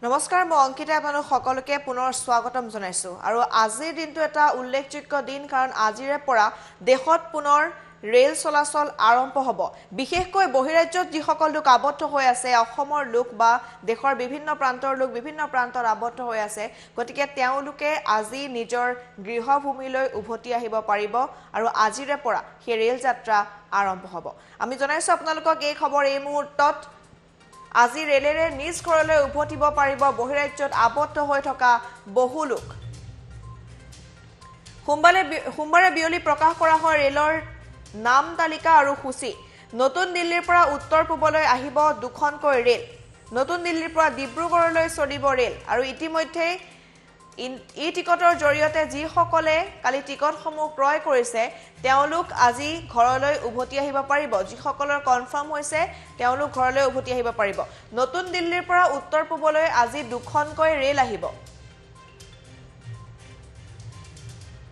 নমস্কাৰ মই অংকিতা আপোনালোক সকলোকে পুনৰ স্বাগতম জনাইছো আৰু আজিৰ দিনটো এটা উল্লেখযোগ্য দিন কাৰণ আজিৰে পৰা দেশত পুনৰ ৰেল চলাচল আৰম্ভ হ'ব বিশেষকৈ বহিৰাজ্যত যিসকল লোক আবদ্ধ হৈ আছে অসমৰ লোক বা দেশৰ বিভিন্ন প্ৰান্তৰ লোক বিভিন্ন প্ৰান্তত আবদ্ধ হৈ আছে গতিকে তেওঁলোকে আজি নিজৰ গৃহভূমিলৈ উভতি আহিব পাৰিব আৰু আজিৰে পৰা সেই ৰেল যাত্ৰা আৰম্ভ হ'ব আমি জনাইছো আপোনালোকক এই খবৰ এই মুহূৰ্তত আজি ৰেলেৰে নিজ ঘৰলৈ উভতিব পাৰিব বহিৰাজ্যত আবদ্ধ হৈ থকা বহু লোক সোমবাৰে বিয়লি প্ৰকাশ কৰা হয় ৰেলৰ নাম তালিকা আৰু সূচী নতুন দিল্লীৰ পৰা উত্তৰ পূবলৈ আহিব দুখনকৈ ৰেল নতুন দিল্লীৰ পৰা ডিব্ৰুগড়লৈ চলিব ৰেল আৰু ইতিমধ্যে ই টিকটৰ জৰিয়তে যিসকলে কালি টিকটসমূহ ক্ৰয় কৰিছে তেওঁলোক আজি ঘৰলৈ উভতি আহিব পাৰিব যিসকলৰ কনফাৰ্ম হৈছে তেওঁলোক ঘৰলৈ উভতি আহিব পাৰিব নতুন দিল্লীৰ পৰা উত্তৰ পূবলৈ আজি দুখনকৈ ৰেল আহিব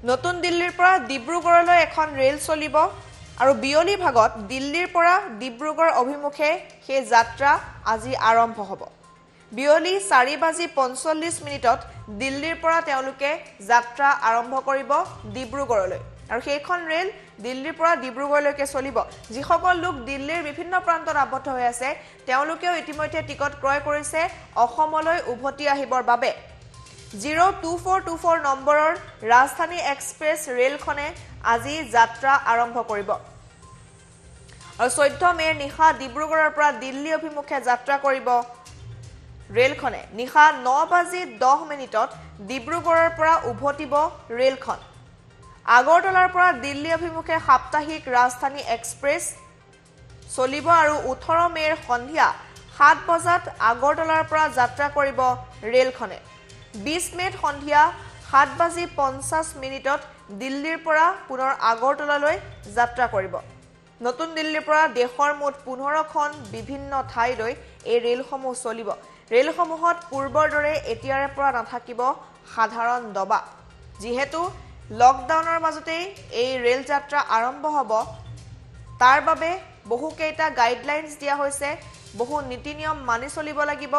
নতুন দিল্লীৰ পৰা ডিব্ৰুগড়লৈ এখন ৰেল চলিব আৰু বিয়লি ভাগত দিল্লীৰ পৰা ডিব্ৰুগড় অভিমুখে সেই যাত্ৰা আজি আৰম্ভ হ'ব বিয়লি 4:45 দিল্লীৰ পৰা তেওঁলোকে যাত্ৰা আৰম্ভ কৰিব ডিব্ৰুগড়লৈ আৰু সেইখন ৰেল দিল্লীৰ পৰা ডিব্ৰুগড়লৈকে চলিব যিসকল লোক দিল্লীৰ বিভিন্ন প্ৰান্তত আবদ্ধ হৈ আছে তেওঁলোকেও ইতিমধ্যে টিকট ক্ৰয় কৰিছে অসমলৈ উভতি আহিবৰ বাবে 02424 নম্বৰৰ ৰাজধানী এক্সপ্ৰেছ ৰেলখনে আজি যাত্ৰা আৰম্ভ কৰিব আৰু 14 মেৰ নিশা ডিব্ৰুগড়ৰ পৰা দিল্লী অভিমুখে যাত্ৰা কৰিব ৰেলখনে নিশা 9:10 ডিব্ৰুগড়ৰ পৰা উভতিব ৰেলখন আগৰতলাৰ পৰা দিল্লী অভিমুখে সাপ্তাহিক ৰাজধানী এক্সপ্ৰেছ চলিব আৰু 18 মেৰ সন্ধিয়া 7 বজাত আগৰতলাৰ পৰা যাত্ৰা কৰিব ৰেলখনে 20 মেত সন্ধিয়া 7:50 দিল্লীৰ পৰা পুনৰ আগৰতলালৈ যাত্ৰা কৰিব নতুন দিল্লীৰ পৰা দেশৰ মুঠ 15খন বিভিন্ন ঠাইলৈ এই ৰেলসমূহ চলিব ৰেলসমূহত পূৰ্বৰ দৰে এতিয়াৰে পৰা নাথাকিব সাধাৰণ দবা যিহেতু লকডাউনৰ মাজতে এই ৰেল যাত্ৰা আৰম্ভ হ'ব তাৰ বাবে বহু কেইটা গাইডলাইনছ দিয়া হৈছে বহু নীতি নিয়ম মানি চলিব লাগিব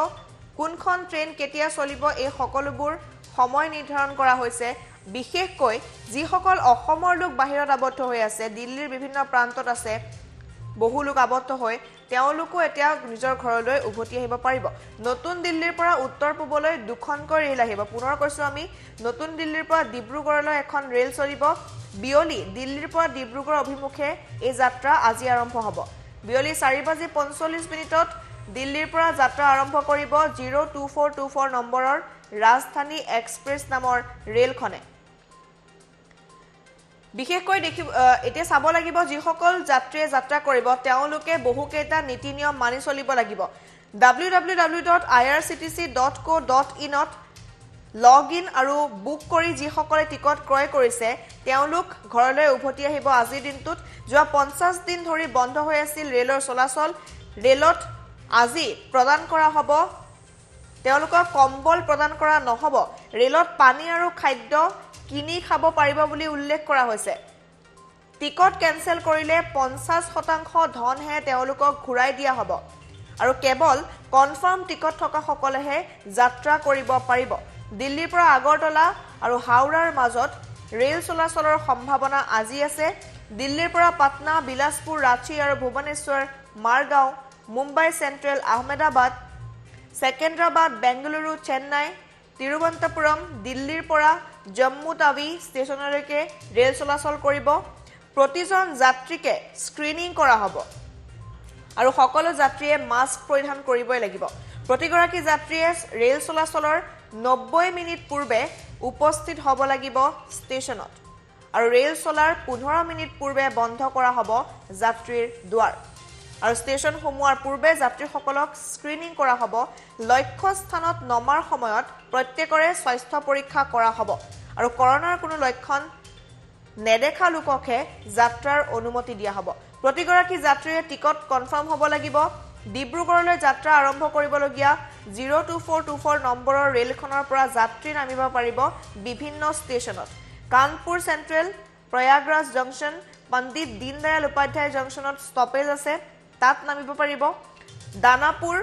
কোনখন ট্ৰেইন কেতিয়া চলিব এই সকলোবোৰ সময় নিৰ্ধাৰণ কৰা হৈছে বিশেষকৈ যিসকল অসমৰ লোক বাহিৰত আবদ্ধ হৈ আছে দিল্লীৰ বিভিন্ন প্ৰান্তত আছে বহু লোক আবদ্ধ হৈ তেওঁলোকো এতিয়া নিজৰ ঘৰলৈ উভতি আহিব পাৰিব নতুন দিল্লীৰ পৰা উত্তৰ পূবলৈ দুখনকৈ ৰেল আহিব পুনৰ কৈছো আমি নতুন দিল্লীৰ পৰা ডিব্ৰুগড়লৈ এখন ৰেল চলিব বিয়লি দিল্লীৰ পৰা ডিব্ৰুগড় অভিমুখে এই যাত্ৰা আজি আৰম্ভ হ'ব বিয়লি 4:45 দিল্লীৰ পৰা যাত্ৰা আৰম্ভ কৰিব 02424 নম্বৰৰ ৰাজধানী এক্সপ্ৰেছ নামৰ ৰেলখনে বিশেষকৈ এতিয়া চাব লাগিব যিসকল যাত্ৰীয়ে যাত্ৰা কৰিব তেওঁলোকে বহু কেইটা নীতি নিয়ম মানি চলিব লাগিব www.irctc.co.in ত লগ ইন আৰু বুক কৰি যিসকলে টিকট ক্ৰয় কৰিছে তেওঁলোক ঘৰলৈ উভতি আহিব আজিৰ দিনটোত যোৱা 50 দিন ধৰি বন্ধ হৈ আছিল ৰেলৰ চলাচল ৰেলত আজি প্ৰদান কৰা হ'ব তেওঁলোকক কম্বল প্ৰদান কৰা নহব ৰেলত পানী আৰু খাদ্য কিনি খাব পাৰিব বুলি উল্লেখ কৰা হৈছে টিকট কেনসেল কৰিলে 50% ধনহে তেওঁলোকক ঘূৰাই দিয়া হ'ব আৰু কেৱল কনফাৰ্ম টিকট থকা সকলেহে যাত্ৰা কৰিব পাৰিব দিল্লীৰ পৰা আগৰতলা আৰু হাওড়াৰ মাজত ৰেল চলাচলৰ সম্ভাৱনা আজি আছে দিল্লীৰ পৰা পাটনা বিলাসপুৰ ৰাঁচী আৰু ভুৱনেশ্বৰ মাৰগাঁও মুম্বাই চেন্ট্ৰেল আহমেদাবাদ সেকেন্দ্ৰাবাদ বেংগালুৰু চেন্নাই তিৰুৱন্তপুৰম দিল্লীৰ পৰা জম্মু টাৱি ষ্টেচনলৈকে ৰেল চলাচল কৰিব প্ৰতিজন যাত্ৰীকে স্ক্ৰিনিং কৰা হ'ব আৰু সকলো যাত্ৰীয়ে মাস্ক পৰিধান কৰিবই লাগিব প্ৰতিগৰাকী যাত্ৰীয়ে ৰেল চলাচলৰ 90 মিনিট পূৰ্বে উপস্থিত হ'ব লাগিব ষ্টেচনত আৰু ৰেল চলাৰ 15 মিনিট পূৰ্বে বন্ধ কৰা হ'ব যাত্ৰীৰ দুৱাৰ আৰু ষ্টেচন সোমোৱাৰ পূৰ্বে যাত্ৰীসকলক স্ক্ৰিনিং কৰা হ'ব লক্ষ্য স্থানত নমাৰ সময়ত প্ৰত্যেকৰে স্বাস্থ্য পৰীক্ষা কৰা হ'ব আৰু কৰোনাৰ কোনো লক্ষণ নেদেখা লোককহে যাত্ৰাৰ অনুমতি দিয়া হ'ব প্ৰতিগৰাকী যাত্ৰীয়ে টিকট কনফাৰ্ম হ'ব লাগিব ডিব্ৰুগড়লৈ যাত্ৰা আৰম্ভ কৰিবলগীয়া 02424 নম্বৰৰ ৰেলখনৰ পৰা যাত্ৰী নামিব পাৰিব বিভিন্ন ষ্টেচনত কানপুৰ চেন্ট্ৰেল প্ৰয়াগৰাজ জংচন পণ্ডিত দীনদয়াল উপাধ্যায় জংচনত ষ্টপেজ আছে তাত নামিব পাৰিব Danapur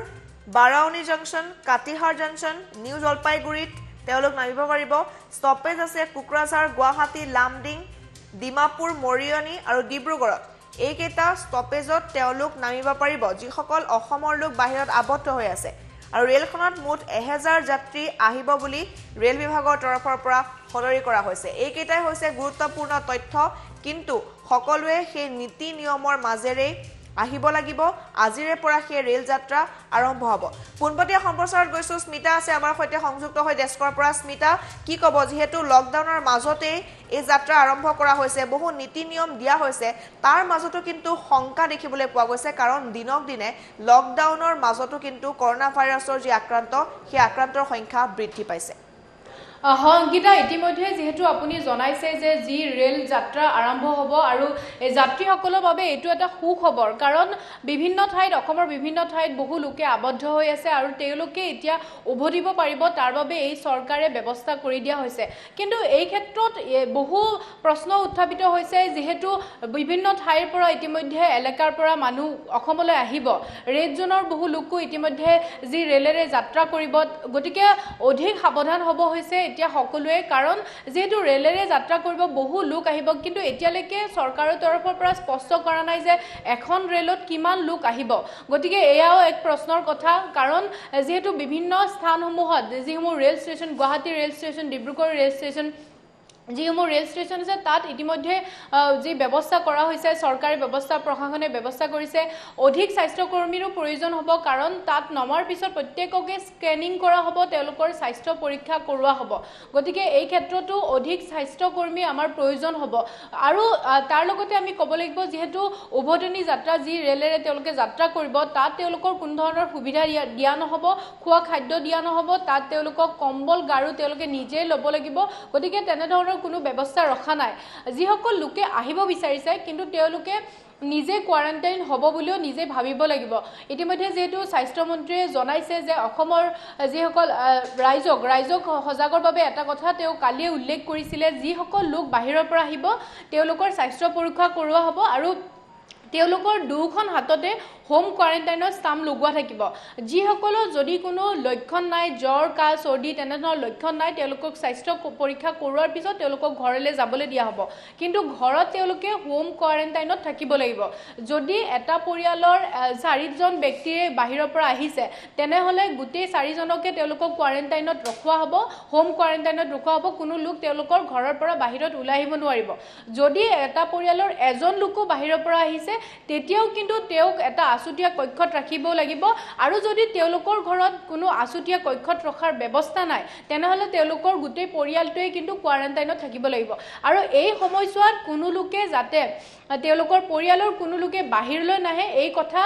Barauni junction, Katihar junction, new জলপাইগুৰিত তেওঁলোক নামিব পাৰিব। ষ্টপেজ আছে কোকৰাঝাৰ, গুৱাহাটী, লামডিং, ডিমাপুৰ, মৰিয়নি আৰু ডিব্ৰুগড়ত। এইকেইটা ষ্টপেজত তেওঁলোক নামিব পাৰিব যিসকল অসমৰ লোক বাহিৰত আবদ্ধ হৈ আছে। আৰু ৰেলখনত মুঠ 1000 যাত্ৰী আহিব বুলি ৰেল বিভাগৰ তৰফৰ পৰা সদৰি কৰা হৈছে। এইকেইটাই হৈছে গুৰুত্বপূৰ্ণ তথ্য, কিন্তু সকলোৱে সেই নীতি নিয়মৰ মাজেৰে আহিব লাগিব। আজিৰে পৰা সেই ৰেল যাত্ৰা আৰম্ভ হ'ব। পোনপটীয়া সম্প্ৰচাৰত গৈছো, স্মিতা আছে আমাৰ সৈতে সংযুক্ত হৈ ডেস্কৰ পৰা। স্মিতা, কি ক'ব? যিহেতু লকডাউনৰ মাজতেই এই যাত্ৰা আৰম্ভ কৰা হৈছে, বহু নীতি নিয়ম দিয়া হৈছে, তাৰ মাজতো কিন্তু শংকা দেখিবলৈ পোৱা গৈছে, কাৰণ দিনক দিনে লকডাউনৰ মাজতো কিন্তু কৰোনা ভাইৰাছৰ যি আক্ৰান্ত, সেই আক্ৰান্তৰ সংখ্যা বৃদ্ধি পাইছে। সংগীতা, ইতিমধ্যে যেহেতু আপুনি জনাইছে যে যি ৰেল যাত্ৰা আৰম্ভ হ'ব আৰু এই যাত্ৰীসকলৰ বাবে এইটো এটা সুখবৰ, কাৰণ বিভিন্ন ঠাইত, অসমৰ বিভিন্ন ঠাইত বহু লোকে আবদ্ধ হৈ আছে আৰু তেওঁলোকে এতিয়া উভতিব পাৰিব, তাৰ বাবে এই চৰকাৰে ব্যৱস্থা কৰি দিয়া হৈছে। কিন্তু এই ক্ষেত্ৰত বহু প্ৰশ্ন উত্থাপিত হৈছে, যিহেতু বিভিন্ন ঠাইৰ পৰা ইতিমধ্যে এলেকাৰ পৰা মানুহ অসমলৈ আহিব, ৰেড জোনৰ বহু লোকো ইতিমধ্যে যি ৰেলেৰে যাত্ৰা কৰিব, গতিকে অধিক সাৱধান হ'ব হৈছে এতিয়া সকলোৱে, কাৰণ যেহেতু ৰেলেৰে যাত্ৰা কৰিব বহু লোক আহিব, কিন্তু এতিয়ালৈকে চৰকাৰৰ তৰফৰ পৰা স্পষ্ট কৰা নাই যে এখন ৰেলত কিমান লোক আহিব। গতিকে এয়াও এক প্ৰশ্নৰ কথা, কাৰণ যেহেতু বিভিন্ন স্থানসমূহত যিসমূহ rail station, Guwahati rail station, Dibrugarh rail station, যিসমূহ ৰেল ষ্টেচন আছে, তাত ইতিমধ্যে যি ব্যৱস্থা কৰা হৈছে, চৰকাৰী ব্যৱস্থা, প্ৰশাসনে ব্যৱস্থা কৰিছে, অধিক স্বাস্থ্যকৰ্মীৰো প্ৰয়োজন হ'ব, কাৰণ তাত নমাৰ পিছত প্ৰত্যেককে স্কেনিং কৰা হ'ব, তেওঁলোকৰ স্বাস্থ্য পৰীক্ষা কৰোৱা হ'ব। গতিকে এই ক্ষেত্ৰতো অধিক স্বাস্থ্যকৰ্মী আমাৰ প্ৰয়োজন হ'ব। আৰু তাৰ লগতে আমি ক'ব লাগিব, যিহেতু উভতনি যাত্ৰা যি ৰেলেৰে তেওঁলোকে যাত্ৰা কৰিব, তাত তেওঁলোকৰ কোনো ধৰণৰ সুবিধা দিয়া নহ'ব, খোৱা খাদ্য দিয়া নহ'ব, তাত তেওঁলোকক কম্বল গাৰু তেওঁলোকে নিজেই ল'ব লাগিব। গতিকে তেনেধৰণৰ কোনো ব্যৱস্থা ৰখা নাই। যিসকল লোকে আহিব বিচাৰিছে, কিন্তু তেওঁলোকে নিজে কোৱাৰেণ্টাইন হ'ব বুলিও নিজে ভাবিব লাগিব। ইতিমধ্যে যিহেতু স্বাস্থ্যমন্ত্ৰীয়ে জনাইছে যে অসমৰ যিসকল ৰাইজক সজাগৰ বাবে এটা কথা তেওঁ কালিয়ে উল্লেখ কৰিছিলে, যিসকল লোক বাহিৰৰ পৰা আহিব তেওঁলোকৰ স্বাস্থ্য পৰীক্ষা কৰোৱা হ'ব আৰু তেওঁলোকৰ দুখন হাততে হোম কোৱাৰেণ্টাইনৰ ষ্টাম্প লগোৱা থাকিব। যিসকলৰ যদি কোনো লক্ষণ নাই, জ্বৰ, কাহ, চৰ্দি তেনেধৰণৰ লক্ষণ নাই, তেওঁলোকক স্বাস্থ্য পৰীক্ষা কৰোৱাৰ পিছত তেওঁলোকক ঘৰলৈ যাবলৈ দিয়া হ'ব। কিন্তু ঘৰত তেওঁলোকে হোম কোৱাৰেণ্টাইনত থাকিব লাগিব। যদি এটা পৰিয়ালৰ 4জন ব্যক্তিয়ে বাহিৰৰ পৰা আহিছে, তেনেহ'লে গোটেই 4জনকে তেওঁলোকক কোৱাৰেণ্টাইনত ৰখোৱা হ'ব, হোম কোৱাৰেণ্টাইনত ৰখোৱা হ'ব। কোনো লোক তেওঁলোকৰ ঘৰৰ পৰা বাহিৰত ওলাই আহিব নোৱাৰিব। যদি এটা পৰিয়ালৰ এজন লোকো বাহিৰৰ পৰা আহিছে, তেতিয়াও কিন্তু তেওঁক এটা আছুতীয়া কক্ষত ৰাখিব লাগিব। আৰু যদি তেওঁলোকৰ ঘৰত কোনো আছুতীয়া কক্ষত ৰখাৰ ব্যৱস্থা নাই, তেনেহ'লে তেওঁলোকৰ গোটেই পৰিয়ালটোৱে কিন্তু কোৱাৰেণ্টাইনত থাকিব লাগিব। আৰু এই সময়ছোৱাত কোনো লোকে যাতে তেওঁলোকৰ পৰিয়ালৰ কোনো লোকে বাহিৰলৈ নাহে, এই কথা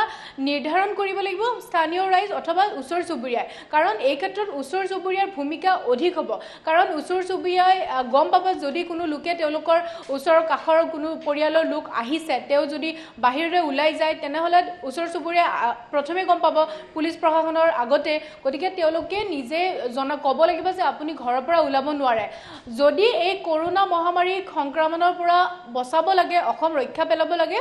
নিৰ্ধাৰণ কৰিব লাগিব স্থানীয় ৰাইজ অথবা ওচৰ চুবুৰীয়াই, কাৰণ এই ক্ষেত্ৰত ওচৰ চুবুৰীয়াৰ ভূমিকা অধিক হ'ব। কাৰণ ওচৰ চুবুৰীয়াই গম পাব, যদি কোনো লোকে তেওঁলোকৰ ওচৰৰ কাষৰ কোনো পৰিয়ালৰ লোক আহিছে, তেওঁ যদি বাহিৰলৈ ওলাই যায়, তেনেহ'লে ওচৰ চুবুৰীয়াই প্ৰথমে গম পাব পুলিচ প্ৰশাসনৰ আগতে। গতিকে তেওঁলোকে নিজে ক'ব লাগিব যে আপুনি ঘৰৰ পৰা ওলাব নোৱাৰে। যদি এই কৰোনা মহামাৰী সংক্ৰমণৰ পৰা বচাব লাগে, অসম ৰক্ষা পেলাব লাগে,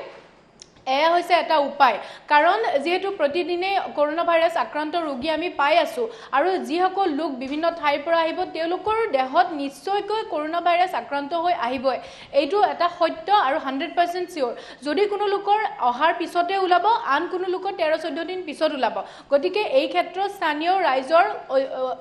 এয়া হৈছে এটা উপায়। কাৰণ যেহেতু প্ৰতিদিনে কৰোনা ভাইৰাছ আক্ৰান্ত ৰোগী আমি পাই আছোঁ, আৰু যিসকল লোক বিভিন্ন ঠাইৰ পৰা আহিব, তেওঁলোকৰ দেহত নিশ্চয়কৈ কৰোনা ভাইৰাছ আক্ৰান্ত হৈ আহিবই। এইটো এটা সত্য আৰু 100% চিয়'ৰ। যদি কোনো লোকৰ অহাৰ পিছতে ওলাব, আন কোনো লোকৰ 13-14 দিন পিছত ওলাব। গতিকে এই ক্ষেত্ৰত স্থানীয় ৰাইজৰ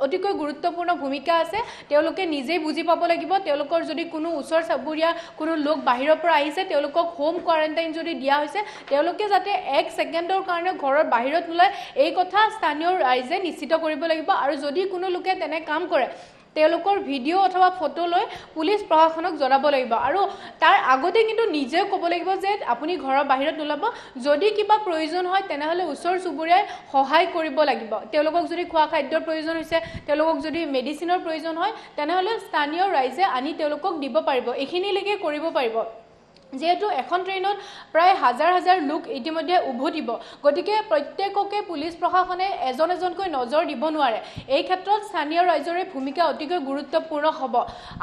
অতিকৈ গুৰুত্বপূৰ্ণ ভূমিকা আছে। তেওঁলোকে নিজেই বুজি পাব লাগিব, তেওঁলোকৰ যদি কোনো ওচৰ চুবুৰীয়া কোনো লোক বাহিৰৰ পৰা আহিছে, তেওঁলোকক হোম কোৱাৰেণ্টাইন যদি দিয়া হৈছে, তেওঁলোকে যাতে 1 ছেকেণ্ডৰ কাৰণে ঘৰৰ বাহিৰত নোলায়, এই কথা স্থানীয় ৰাইজে নিশ্চিত কৰিব লাগিব। আৰু যদি কোনো লোকে তেনে কাম কৰে, তেওঁলোকৰ ভিডিঅ' অথবা ফটো লৈ পুলিচ প্ৰশাসনক জনাব লাগিব। আৰু তাৰ আগতে কিন্তু নিজেও ক'ব লাগিব যে আপুনি ঘৰৰ বাহিৰত নোলাব। যদি কিবা প্ৰয়োজন হয়, তেনেহ'লে ওচৰ চুবুৰীয়াই সহায় কৰিব লাগিব। তেওঁলোকক যদি খোৱা খাদ্যৰ প্ৰয়োজন হৈছে, তেওঁলোকক যদি মেডিচিনৰ প্ৰয়োজন হয়, তেনেহ'লে স্থানীয় ৰাইজে আনি তেওঁলোকক দিব পাৰিব, এইখিনিলৈকে কৰিব পাৰিব। যেহেতু এখন ট্ৰেইনত প্ৰায় হাজাৰ হাজাৰ লোক ইতিমধ্যে উভতিব গতিকে প্ৰত্যেককে পুলিচ প্ৰশাসনে এজন এজনকৈ নজৰ দিব নোৱাৰে এই ক্ষেত্ৰত স্থানীয় ৰাইজৰে ভূমিকা অতিকৈ গুৰুত্বপূৰ্ণ হ'ব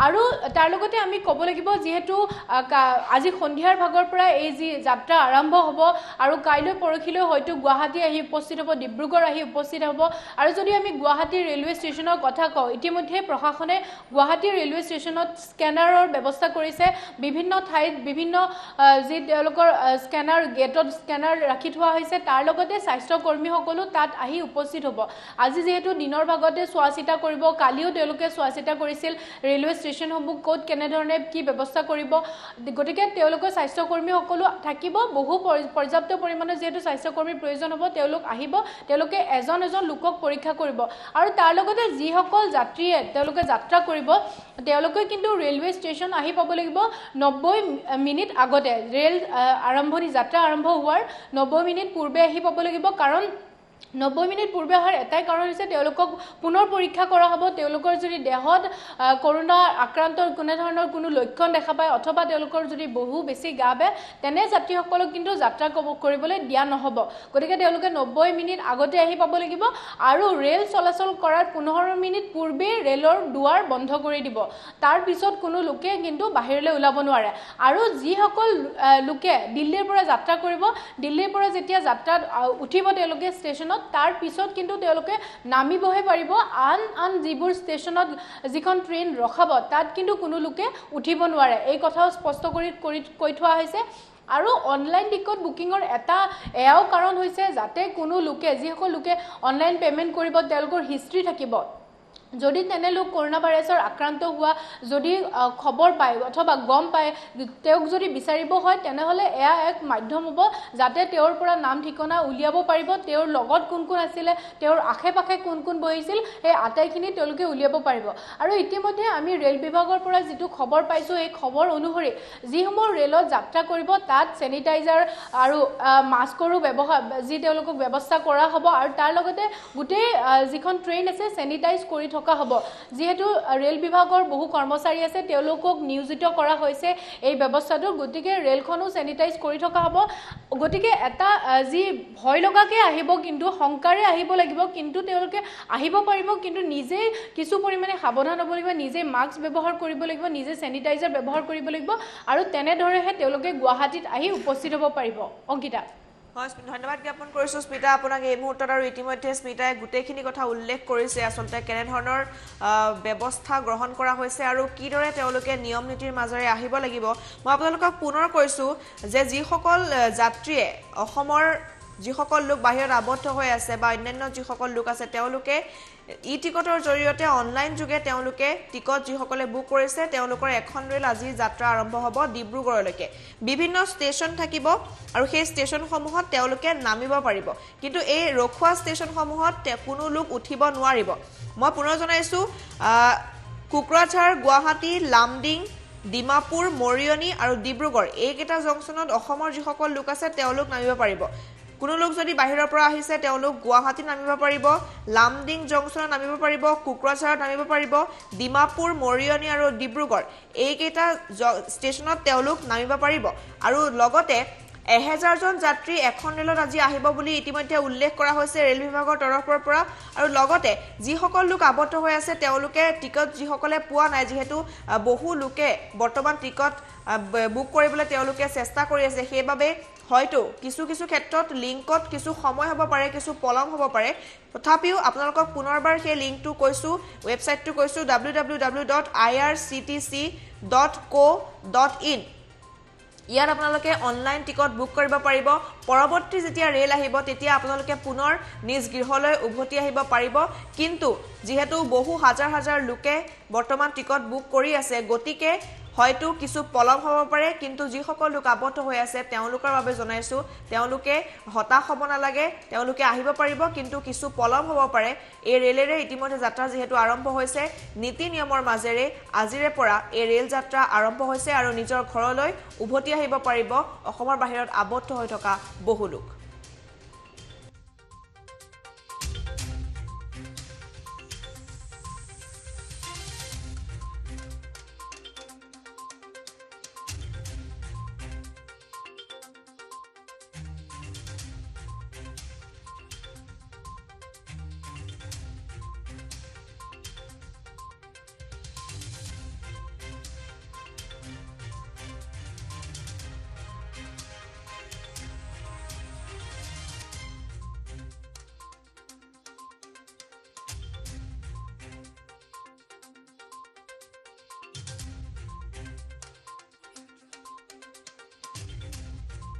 আৰু তাৰ লগতে আমি ক'ব লাগিব যেহেতু আজি সন্ধিয়াৰ ভাগৰ পৰা এই যি যাত্ৰা আৰম্ভ হ'ব আৰু কাইলৈ পৰখিলৈ হয়তো গুৱাহাটী আহি উপস্থিত হ'ব ডিব্ৰুগড় আহি উপস্থিত হ'ব আৰু যদি আমি গুৱাহাটী ৰেলৱে ষ্টেচনৰ কথা কওঁ ইতিমধ্যে প্ৰশাসনে গুৱাহাটী ৰেলৱে ষ্টেচনত স্কেনাৰৰ ব্যৱস্থা কৰিছে বিভিন্ন ঠাইত বিভিন্ন যি তেওঁলোকৰ স্কেনাৰ গেটত স্কেনাৰ ৰাখি থোৱা হৈছে তাৰ লগতে স্বাস্থ্য কৰ্মীসকলো তাত আহি উপস্থিত হ'ব আজি যেহেতু দিনৰ ভাগতে চোৱা চিতা কৰিব কালিও তেওঁলোকে চোৱা চিতা কৰিছিল ৰেলৱে ষ্টেচনসমূহ ক'ত কেনেধৰণে কি ব্যৱস্থা কৰিব গতিকে তেওঁলোকৰ স্বাস্থ্য কৰ্মীসকলো থাকিব বহু পৰ্যাপ্ত পৰিমাণে যেহেতু স্বাস্থ্য কৰ্মীৰ প্ৰয়োজন হ'ব তেওঁলোক আহিব তেওঁলোকে এজন এজন লোকক পৰীক্ষা কৰিব আৰু তাৰ লগতে যিসকল যাত্ৰীয়ে তেওঁলোকে যাত্ৰা কৰিব তেওঁলোকে কিন্তু ৰেলৱে ষ্টেচন আহি পাব লাগিব 90 মিনিট আগতে ৰেল আৰম্ভণি যাত্ৰা আৰম্ভ হোৱাৰ 90 মিনিট পূৰ্বে আহি পাব লাগিব কাৰণ 90 মিনিট পূৰ্বে অহাৰ এটাই কাৰণ হৈছে তেওঁলোকক পুনৰ পৰীক্ষা কৰা হ'ব তেওঁলোকৰ যদি দেহত কৰোনা আক্ৰান্তৰ কোনো ধৰণৰ কোনো লক্ষণ দেখা পায় অথবা তেওঁলোকৰ যদি বহু বেছি গা বেয়া তেনে যাত্ৰীসকলক কিন্তু যাত্ৰা কৰিবলৈ দিয়া নহ'ব গতিকে তেওঁলোকে 90 মিনিট আগতে আহি পাব লাগিব আৰু ৰেল চলাচল কৰাৰ 15 মিনিট পূৰ্বে ৰেলৰ দুৱাৰ বন্ধ কৰি দিব তাৰ পিছত কোনো লোকে কিন্তু বাহিৰলৈ ওলাব নোৱাৰে আৰু যিসকল লোকে দিল্লীৰ পৰা যাত্ৰা কৰিব দিল্লীৰ পৰা যেতিয়া যাত্ৰাত উঠিব তেওঁলোকে ষ্টেচনত তাৰ পিছত কিন্তু তেওঁলোকে নামিবহে পাৰিব আন যিবোৰ ষ্টেচনত যিখন ট্ৰেইন ৰখাব তাত কিন্তু কোনো লোকে উঠিব নোৱাৰে এই কথাও স্পষ্ট কৰি কৈ থোৱা হৈছে আৰু অনলাইন টিকট বুকিঙৰ এটা এয়াও কাৰণ হৈছে যাতে কোনো লোকে যিসকল লোকে অনলাইন পেমেন্ট কৰিব তেওঁলোকৰ হিষ্ট্ৰী থাকিব যদি তেনে লোক কৰোনা ভাইৰাছৰ আক্ৰান্ত হোৱা যদি খবৰ পায় অথবা গম পায় তেওঁক যদি বিচাৰিব হয় তেনেহলে এয়া এক মাধ্যম হ'ব যাতে তেওঁৰ পৰা নাম ঠিকনা উলিয়াব পাৰিব তেওঁৰ লগত কোন কোন আছিল তেওঁৰ আখে-পাখে কোন কোন বহিছিল এই আটাইখিনি তেওঁলোকে উলিয়াব পাৰিব আৰু ইতিমধ্যে আমি ৰেল বিভাগৰ পৰা যেটো খবৰ পাইছো এই খবৰ অনুসৰি যিসমূহ ৰেলত যাত্ৰা কৰিব তাত স্যানিটাইজাৰ আৰু মাস্কৰো ব্যৱহাৰ যি তেওঁলোকক ব্যৱস্থা কৰা হ'ব আৰু তাৰ লগতে গোটেই যিখন ট্ৰেইন আছে স্যানিটাইজ কৰি থকা হ'ব যেহেতু ৰেল বিভাগৰ বহু কৰ্মচাৰী আছে তেওঁলোকক নিয়োজিত কৰা হৈছে এই ব্যৱস্থাটো গতিকে ৰেলখনো স্যানিটাইজ কৰি থকা হ'ব গতিকে এটা যি ভয় লগাকে আহিব কিন্তু সংকাৰে আহিব লাগিব কিন্তু তেওঁলোকে আহিব পাৰিব কিন্তু নিজে কিছু পৰিমাণে সাৱধান হ'ব লাগিব নিজে মাস্ক ব্যৱহাৰ কৰিব লাগিব নিজে স্যানিটাইজাৰ ব্যৱহাৰ কৰিব লাগিব আৰু তেনে ধৰণেহে তেওঁলোকে গুৱাহাটীত আহি উপস্থিত হ'ব পাৰিব অংকিতা হয় ধন্যবাদ জ্ঞাপন কৰিছো স্মিতা আপোনাক এই মুহূৰ্তত আৰু ইতিমধ্যে স্মিতাই গোটেইখিনি কথা উল্লেখ কৰিছে আসলতে কেনে ধৰণৰ ব্যৱস্থা গ্ৰহণ কৰা হৈছে আৰু কিদৰে তেওঁলোকে নিয়ম নীতিৰ মাজেৰে আহিব লাগিব মই আপোনালোকক পুনৰ কৈছো যে যিসকল যাত্ৰীয়ে অসমৰ যিসকল লোক বাহিৰত আবদ্ধ হৈ আছে বা অন্যান্য যিসকল লোক আছে তেওঁলোকে ই টিকটৰ জৰিয়তে অনলাইন যোগে তেওঁলোকে টিকট যিসকলে বুক কৰিছে তেওঁলোকৰ এখন ৰেল আজি যাত্ৰা আৰম্ভ হ'ব ডিব্ৰুগড়লৈকে বিভিন্ন ষ্টেচন থাকিব আৰু সেই ষ্টেচনসমূহত তেওঁলোকে নামিব পাৰিব কিন্তু এই ৰখোৱা ষ্টেচনসমূহত কোনো লোক উঠিব নোৱাৰিব মই পুনৰ জনাইছো কুকৰাঝাৰ গুৱাহাটী লামডিং ডিমাপুৰ মৰিয়নি আৰু ডিব্ৰুগড় এইকেইটা জংচনত অসমৰ যিসকল লোক আছে তেওঁলোক নামিব পাৰিব কোনো লোক যদি বাহিৰৰ পৰা আহিছে তেওঁলোক গুৱাহাটী নামিব পাৰিব লামডিং জংচনত নামিব পাৰিব কুকৰাঝাৰত নামিব পাৰিব ডিমাপুৰ মৰিয়নি আৰু ডিব্ৰুগড় এইকেইটা ষ্টেচনত তেওঁলোক নামিব পাৰিব আৰু লগতে 1000 জন যাত্ৰী এখন ৰেলত আজি আহিব বুলি ইতিমধ্যে উল্লেখ কৰা হৈছে ৰেল বিভাগৰ তৰফৰ পৰা আৰু লগতে যিসকল লোক আবদ্ধ হৈ আছে তেওঁলোকে টিকট যিসকলে পোৱা নাই যেহেতু বহু লোকে বৰ্তমান টিকট বুক কৰিবলৈ তেওঁলোকে চেষ্টা কৰি আছে সেইবাবে হয়তো কিছু ক্ষেত্ৰত লিংকত কিছু সময় হ'ব পাৰে কিছু পলম হ'ব পাৰে তথাপিও আপোনালোকক পুনৰবাৰ সেই লিংকটো কৈছো ৱেবছাইটটো কৈছো www.irctc.co.in ইয়াত আপোনালোকে অনলাইন টিকট বুক কৰিব পাৰিব পৰৱৰ্তী যেতিয়া ৰেল আহিব তেতিয়া আপোনালোকে পুনৰ নিজ গৃহলৈ উভতি আহিব পাৰিব কিন্তু যেহেতু বহু হাজাৰ হাজাৰ লোকে বৰ্তমান টিকট বুক কৰি আছে গতিকে হয়তো কিছু পলম হ'ব পাৰে কিন্তু যিসকল লোক আবদ্ধ হৈ আছে তেওঁলোকৰ বাবে জনাইছো তেওঁলোকে হতাশ হ'ব নালাগে তেওঁলোকে আহিব পাৰিব কিন্তু কিছু পলম হ'ব পাৰে এই ৰেলেৰে ইতিমধ্যে যাত্ৰা যেহেতু আৰম্ভ হৈছে নীতি নিয়মৰ মাজেৰে আজিৰে পৰা এই ৰেল যাত্ৰা আৰম্ভ হৈছে আৰু নিজৰ ঘৰলৈ উভতি আহিব পাৰিব অসমৰ বাহিৰত আবদ্ধ হৈ থকা বহু লোক